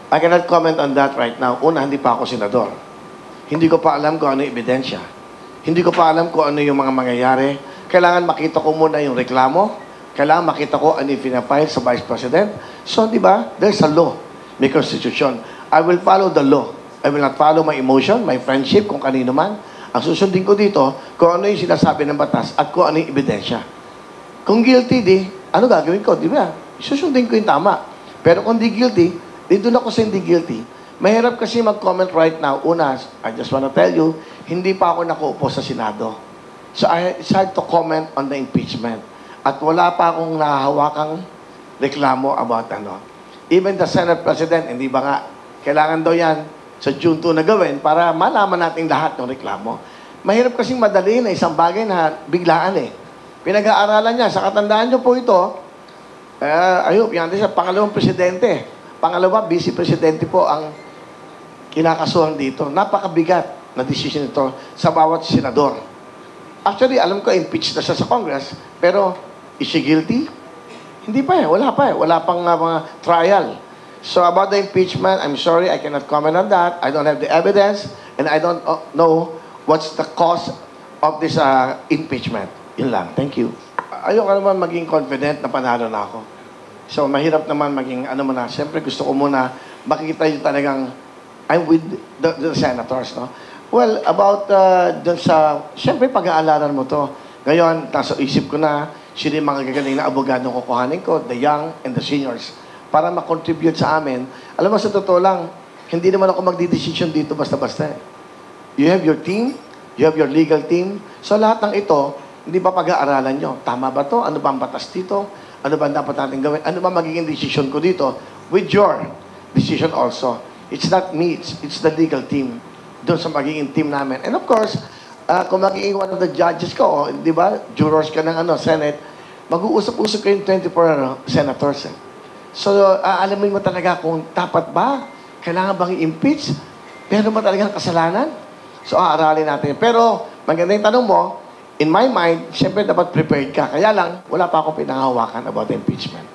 I cannot comment on that right now. Una, hindi pa ako senador. Hindi ko pa alam kung ano yung ebidensya. Hindi ko pa alam kung ano yung mga mangyayari. Kailangan makita ko muna yung reklamo. Kailangan makita ko ano yung pinapile sa Vice President. So, di ba? There's a law. May constitution. I will follow the law. I will not follow my emotion, my friendship, kung kanino man. Ang susundin ko dito, kung ano yung sinasabi ng batas at kung ano yung ebidensya. Kung guilty, di, ano gagawin ko? Di ba? Susundin ko yung tama. Pero kung di guilty, di doon ako sa hindi guilty. Mahirap kasi mag-comment right now. Una, I just wanna tell you, hindi pa ako nakaupo sa Senado. So it's hard to comment on the impeachment. At wala pa akong nahahawakang reklamo about ano. Even the Senate President, hindi ba nga, kailangan daw yan sa June 2 na gawin para malaman natin lahat ng reklamo. Mahirap kasing madali na isang bagay na biglaan eh. Pinag-aaralan niya. Sa katandaan niyo po ito, ayun, yan din siya, pangalawang presidente. Pangalawa, vice presidente po ang kinakasuhan dito. Napakabigat na decision ito sa bawat senador. Actually, alam ko, impeached na siya sa Congress, pero is she guilty? Hindi pa eh. Wala pa eh. Wala pang mga trial. So about the impeachment, I'm sorry, I cannot comment on that. I don't have the evidence, and I don't know what's the cause of this impeachment. Yun lang. Thank you. Ayoko naman maging confident na panalo na ako. So mahirap naman maging ano muna. Siyempre gusto ko muna makikita yung talagang I'm with the senators, no? Well, about dun sa, siyempre pag-aalalan mo to. Ngayon, nasa isip ko na, sino yung mga gagaling na abogadong kukuhanin ko, the young and the seniors, para makontribute sa amin. Alam mo, sa totoo lang, hindi naman ako magdidesisyon dito basta-basta. You have your team, you have your legal team. So lahat ng ito, hindi pa pag-aaralan nyo. Tama ba to? Ano ba ang batas dito? Ano ba dapat natin gawin? Ano ba magiging decision ko dito? With your decision also. It's not me, it's the legal team. Doon sa magiging team namin. And of course, kung magiging one of the judges ko, di ba, jurors ka ng Senate, mag-uusap-usap kayong 24 senators. So, alamin mo talaga kung dapat ba, kailangan bang i-impeach? Pero ba talagang kasalanan? So, aaralin natin. Pero, maganda yung tanong mo, in my mind, siyempre dapat prepared ka. Kaya lang, wala pa akong pinangahawakan about the impeachment.